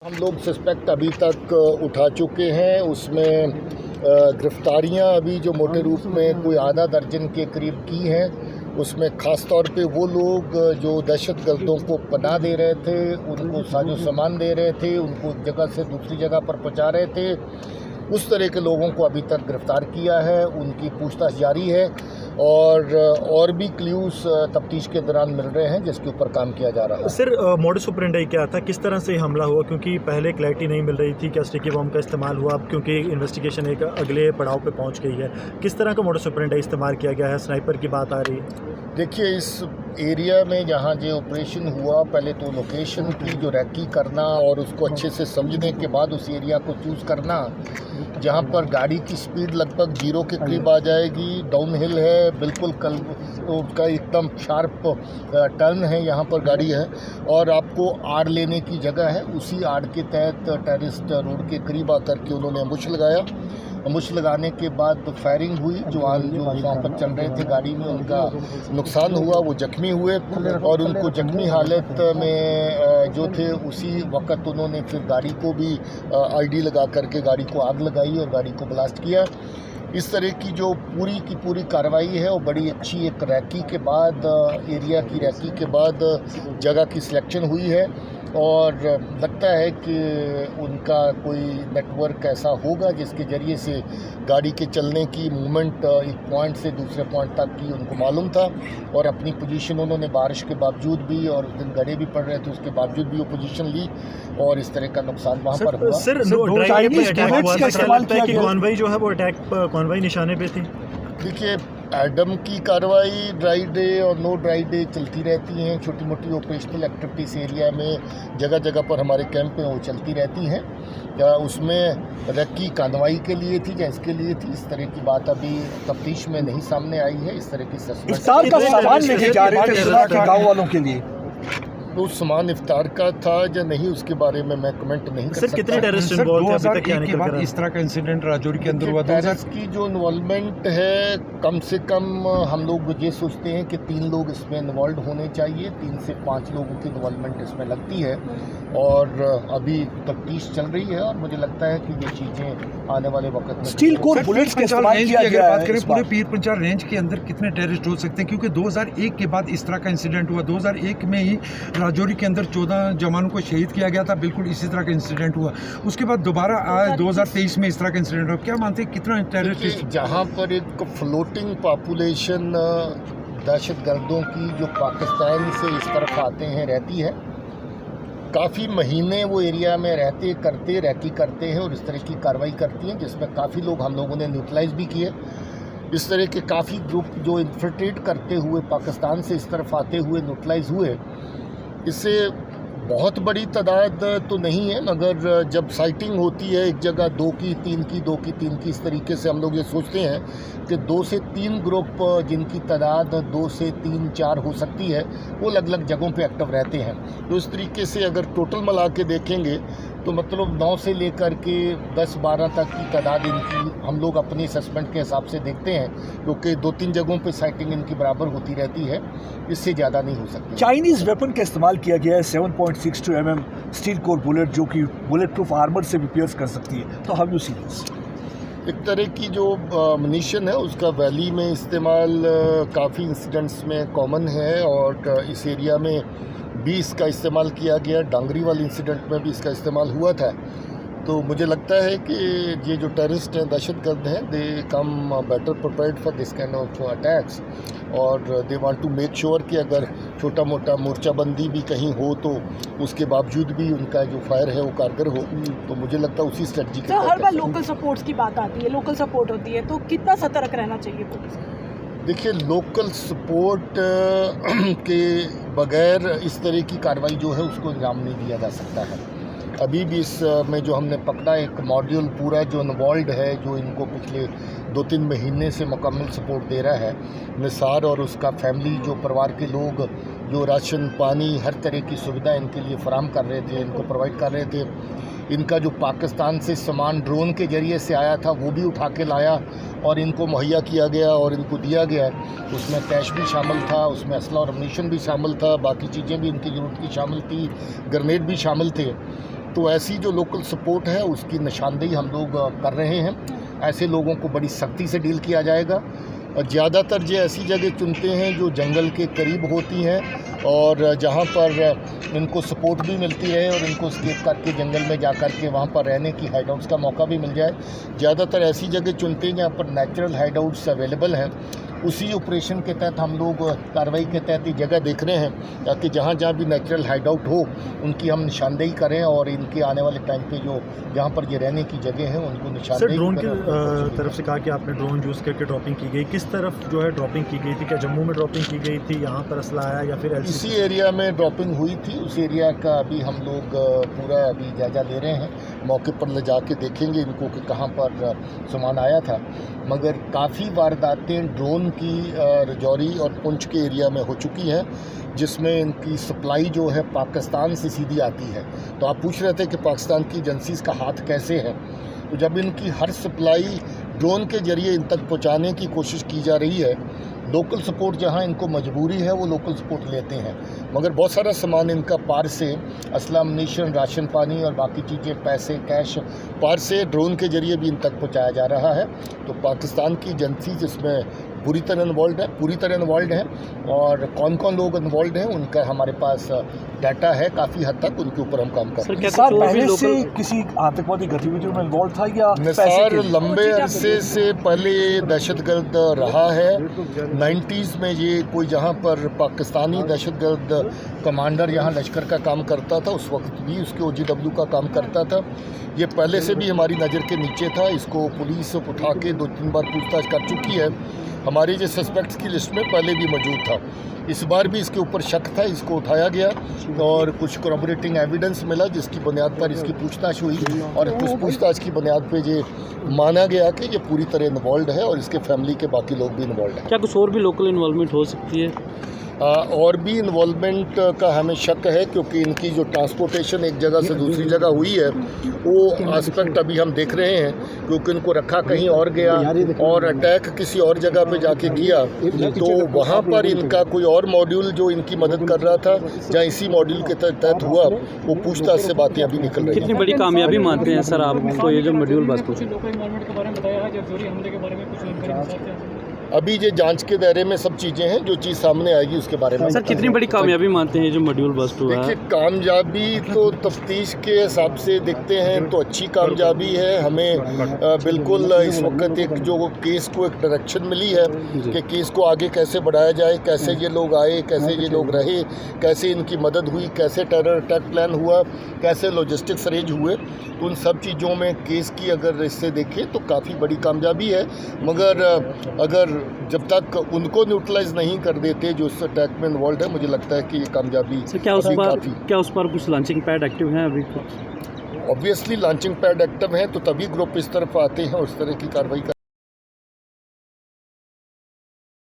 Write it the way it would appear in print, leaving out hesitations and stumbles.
हम लोग सस्पेक्ट अभी तक उठा चुके हैं। उसमें गिरफ्तारियां अभी जो मोटे रूप में कोई आधा दर्जन के करीब की हैं। उसमें ख़ास तौर पे वो लोग जो दहशत गर्दों को पनाह दे रहे थे, उनको साजो सामान दे रहे थे, उनको एक जगह से दूसरी जगह पर पहुंचा रहे थे, उस तरह के लोगों को अभी तक गिरफ़्तार किया है। उनकी पूछताछ जारी है और भी क्ल्यूज़ तफ्तीश के दौरान मिल रहे हैं जिसके ऊपर काम किया जा रहा है। सर, मोडस ऑपरेंडी क्या था, किस तरह से हमला हुआ? क्योंकि पहले क्लैरिटी नहीं मिल रही थी, क्या स्टिकी बम का इस्तेमाल हुआ? अब क्योंकि इन्वेस्टिगेशन एक अगले पड़ाव पे पहुंच गई है, किस तरह का मोडस ऑपरेंडी इस्तेमाल किया गया है? स्नाइपर की बात आ रही है। देखिए, इस एरिया में जहाँ जो ऑपरेशन हुआ, पहले तो लोकेशन की जो रैकी करना और उसको अच्छे से समझने के बाद उस एरिया को चूज़ करना जहाँ पर गाड़ी की स्पीड लगभग 0 के करीब आ जाएगी, डाउन हिल है, बिल्कुल कल उसका एकदम शार्प टर्न है, यहाँ पर गाड़ी है और आपको आड़ लेने की जगह है। उसी आड़ के तहत टेररिस्ट रोड के करीब आकर के उन्होंने अम्बुश लगाया। अम्बुश लगाने के बाद फायरिंग हुई। जो वहाँ पर चल रहे थे गाड़ी में, उनका नुकसान हुआ, वो जख्मी हुए और उनको जख्मी हालत में जो थे उसी वक्त उन्होंने फिर गाड़ी को भी आईडी लगा करके गाड़ी को आग लगाई और गाड़ी को ब्लास्ट किया। इस तरह की जो पूरी की पूरी कार्रवाई है वो बड़ी अच्छी एक रैकी के बाद, एरिया की रैकी के बाद जगह की सिलेक्शन हुई है और लगता है कि उनका कोई नेटवर्क ऐसा होगा जिसके ज़रिए से गाड़ी के चलने की मूवमेंट एक पॉइंट से दूसरे पॉइंट तक की उनको मालूम था और अपनी पोजीशन उन्होंने बारिश के बावजूद भी और उस दिन गड़े भी पड़ रहे थे उसके बावजूद भी वो पोजीशन ली और इस तरह का नुकसान वहाँ पर हुआ। सर, कॉन्वॉय जो है वो अटैक कॉन्वॉय निशाने पे थी। देखिए, एडम की कार्रवाई ड्राई डे और नो ड्राई डे चलती रहती हैं। छोटी मोटी ऑपरेशनल एक्टिविटीज़ एरिया में जगह जगह पर हमारे कैंप में वो चलती रहती हैं। या उसमें रैकी कार्रवाई के लिए थी या इसके लिए थी, इस तरह की बात अभी तफ्तीश में नहीं सामने आई है। इस तरह की इफ्तार का सामान लेके जा रहे थे गाँव वालों के लिए, तो सामान इफ्तार का था या नहीं उसके बारे में मैं कमेंट नहीं कर सकता। सर, कितने टेररिस्ट इन्वॉल्व थे अभी तक? क्या निकल कर इस तरह का इंसिडेंट राजौरी के अंदर हुआ? टेररिस्ट की जो इन्वॉल्वमेंट है, कम से कम हम लोग ये सोचते हैं कि 3 लोग इसमें इन्वॉल्व होने चाहिए। 3 से 5 लोगों की इन्वॉल्वमेंट इसमें लगती है और अभी तफ्तीश चल रही है और मुझे लगता है कि ये चीज़ें आने वाले वक्त में स्टील कोर बुलेट्स का इस्तेमाल किया गया है। बात करें पूरे पीर पंचाल रेंज के अंदर कितने टेररिस्ट हो सकते हैं? क्योंकि 2001 के बाद इस तरह का इंसिडेंट हुआ। 2001 में ही राजौरी के अंदर 14 जवानों को शहीद किया गया था, बिल्कुल इसी तरह का इंसिडेंट हुआ। उसके बाद दोबारा आज 2023 में इस तरह का इंसिडेंट हुआ। क्या मानते हैं कितना टेररिस्ट? जहाँ पर एक फ्लोटिंग पॉपुलेशन दहशतगर्दों की जो पाकिस्तान से इस तरफ आते हैं रहती है, काफ़ी महीने वो एरिया में रहते रैकी करते हैं और इस तरह की कार्रवाई करती हैं जिसमें काफ़ी लोग हम लोगों ने न्यूट्रलाइज भी किए। इस तरह के काफ़ी ग्रुप जो इन्फिल्ट्रेट करते हुए पाकिस्तान से इस तरफ आते हुए न्यूट्रलाइज हुए। इससे बहुत बड़ी तादाद तो नहीं है, मगर जब साइटिंग होती है एक जगह 2 की 3 की 2 की 3 की, इस तरीके से हम लोग ये सोचते हैं कि 2 से 3 ग्रुप जिनकी तादाद 2 से 3 4 हो सकती है वो अलग अलग जगहों पे एक्टिव रहते हैं। तो इस तरीके से अगर टोटल मिला के देखेंगे तो मतलब 9 से लेकर के 10-12 तक की तादाद इनकी हम लोग अपने असेसमेंट के हिसाब से देखते हैं, क्योंकि 2-3 जगहों पे साइटिंग इनकी बराबर होती रहती है, इससे ज़्यादा नहीं हो सकती। चाइनीज़ वेपन का इस्तेमाल किया गया है, 7.62 mm स्टील कोर बुलेट जो कि बुलेट प्रूफ आर्मर से भी पियर्स कर सकती है। तो हाउ यू सी दिस? एक तरह की जो मुनीशन है उसका वैली में इस्तेमाल काफ़ी इंसिडेंट्स में कॉमन है और इस एरिया में भी इसका इस्तेमाल किया गया। डांगरी वाले इंसिडेंट में भी इसका इस्तेमाल हुआ था। तो मुझे लगता है कि ये जो टेररिस्ट हैं, दहशतगर्द हैं, they come better prepared for this kind of attacks और they want to make sure कि अगर छोटा मोटा मोर्चाबंदी भी कहीं हो तो उसके बावजूद भी उनका जो फायर है वो कारगर हो। तो मुझे लगता है उसी स्ट्रेटजी के हर बार लोकल सपोर्ट्स की बात आती है, लोकल सपोर्ट होती है, तो कितना सतर्क रहना चाहिए पुलिस को? देखिए, लोकल सपोर्ट के बगैर इस तरह की कार्रवाई जो है उसको अंजाम नहीं दिया जा सकता है। अभी भी इस में जो हमने पकड़ा एक मॉड्यूल पूरा जो इन्वॉल्व है, जो इनको पिछले 2-3 महीने से मुकम्मल सपोर्ट दे रहा है। निसार और उसका फैमिली, जो परिवार के लोग जो राशन पानी हर तरह की सुविधा इनके लिए फराम कर रहे थे, इनको प्रोवाइड कर रहे थे। इनका जो पाकिस्तान से सामान ड्रोन के ज़रिए से आया था वो भी उठा के लाया और इनको मुहैया किया गया और इनको दिया गया। उसमें कैश भी शामिल था, उसमें असला और अम्यूनिशन भी शामिल था, बाकी चीज़ें भी इनकी ज़रूरत की शामिल थी, ग्रेनेड भी शामिल थे। तो ऐसी जो लोकल सपोर्ट है उसकी निशानदेही हम लोग कर रहे हैं। ऐसे लोगों को बड़ी सख्ती से डील किया जाएगा। ज़्यादातर जो ऐसी जगह चुनते हैं जो जंगल के करीब होती हैं और जहाँ पर इनको सपोर्ट भी मिलती रहे और इनको स्केप करके जंगल में जा कर के वहाँ पर रहने की हाइड आउट्स का मौका भी मिल जाए। ज़्यादातर ऐसी जगह चुनते हैं जहाँ पर नेचुरल हाइड आउट्स अवेलेबल हैं। उसी ऑपरेशन के तहत हम लोग कार्रवाई के तहत ये जगह देख रहे हैं ताकि जहाँ जहाँ भी नेचुरल हाइड आउट हो उनकी हम निशानदेही करें और इनके आने वाले टाइम पे जो जहाँ पर ये रहने की जगह है उनको सर निशानदेही ड्रोन की करें। तरफ से कहा कि आपने ड्रोन यूज़ करके ड्रॉपिंग की गई, किस तरफ जो है ड्रॉपिंग की गई थी? क्या जम्मू में ड्रॉपिंग की गई थी, यहाँ पर असला आया या फिर इसी एरिया में ड्रॉपिंग हुई थी। उस एरिया का अभी हम लोग पूरा अभी जायजा ले रहे हैं। मौके पर ले जाके देखेंगे इनको कि कहाँ पर सामान आया था। मगर काफ़ी वारदातें ड्रोन की रजौरी और पुंछ के एरिया में हो चुकी हैं जिसमें इनकी सप्लाई जो है पाकिस्तान से सीधी आती है। तो आप पूछ रहे थे कि पाकिस्तान की एजेंसीज़ का हाथ कैसे है। तो जब इनकी हर सप्लाई ड्रोन के ज़रिए इन तक पहुंचाने की कोशिश की जा रही है, लोकल सपोर्ट जहां इनको मजबूरी है वो लोकल सपोर्ट लेते हैं। मगर बहुत सारा सामान इनका पार से असला अम्नीशन, राशन पानी और बाकी चीज़ें, पैसे, कैश पार से ड्रोन के ज़रिए भी इन तक पहुंचाया जा रहा है। तो पाकिस्तान की एजेंसी जिसमें पूरी तरह इन्वॉल्व है और कौन कौन लोग इन्वॉल्व हैं उनका हमारे पास डाटा है। काफ़ी हद तक उनके ऊपर हम काम कर रहे हैं। निसार पहले से किसी आतंकवादी गतिविधियों में इन्वॉल्व था या निसार लंबे अरसे से पहले दहशतगर्द रहा है। 90s में ये कोई जहाँ पर पाकिस्तानी दहशतगर्द कमांडर यहाँ लश्कर का काम करता था उस वक्त भी उसके OGW का काम करता था। ये पहले से भी हमारी नज़र के नीचे था। इसको पुलिस उठा के 2-3 बार पूछताछ कर चुकी है। हमारे जो सस्पेक्ट्स की लिस्ट में पहले भी मौजूद था। इस बार भी इसके ऊपर शक था, इसको उठाया गया और कुछ corroborating एविडेंस मिला जिसकी बुनियाद पर इसकी पूछताछ हुई और उस पूछताछ की बुनियाद पे ये माना गया कि ये पूरी तरह इन्वॉल्व है और इसके फैमिली के बाकी लोग भी इन्वॉल्व हैं। क्या कुछ और भी लोकल इन्वॉल्वमेंट हो सकती है? और भी इन्वॉल्वमेंट का हमें शक है क्योंकि इनकी जो ट्रांसपोर्टेशन एक जगह से दूसरी जगह हुई है वो एस्पेक्ट अभी हम देख रहे हैं क्योंकि इनको रखा कहीं और गया और अटैक किसी और जगह पे जाके किया तो वहाँ पर इनका कोई और मॉड्यूल जो इनकी मदद कर रहा था जहाँ इसी मॉड्यूल के तहत हुआ वो पूछताछ से बातें अभी निकल रही हैं। कितनी बड़ी कामयाबी मानते हैं सर आपको ये जो मॉड्यूल बस को? अभी ये जांच के दायरे में सब चीज़ें हैं, जो चीज़ सामने आएगी उसके बारे में। सर कितनी बड़ी कामयाबी मानते हैं जो मॉड्यूल बस्ट हुआ है? देखिए कामयाबी तो तफ्तीश के हिसाब से देखते हैं तो अच्छी कामयाबी है। हमें बिल्कुल इस वक्त एक जो केस को एक डायरेक्शन मिली है कि केस को आगे कैसे बढ़ाया जाए, कैसे ये लोग आए, कैसे ये लोग रहे, कैसे इनकी मदद हुई, कैसे टेरर अटैक प्लान हुआ, कैसे लॉजिस्टिक्स अरेंज हुए। उन सब चीज़ों में केस की अगर इससे देखें तो काफ़ी बड़ी कामयाबी है। मगर अगर जब तक उनको न्यूट्रलाइज नहीं कर देते जो इस अटैक में इन्वॉल्व है, मुझे लगता है कि ये कामयाबी क्या उस पर कुछ लॉन्चिंग पैड एक्टिव हैं अभी? ऑब्वियसली लॉन्चिंग पैड एक्टिव हैं तो तभी ग्रुप इस तरफ आते हैं और इस तरह की कार्रवाई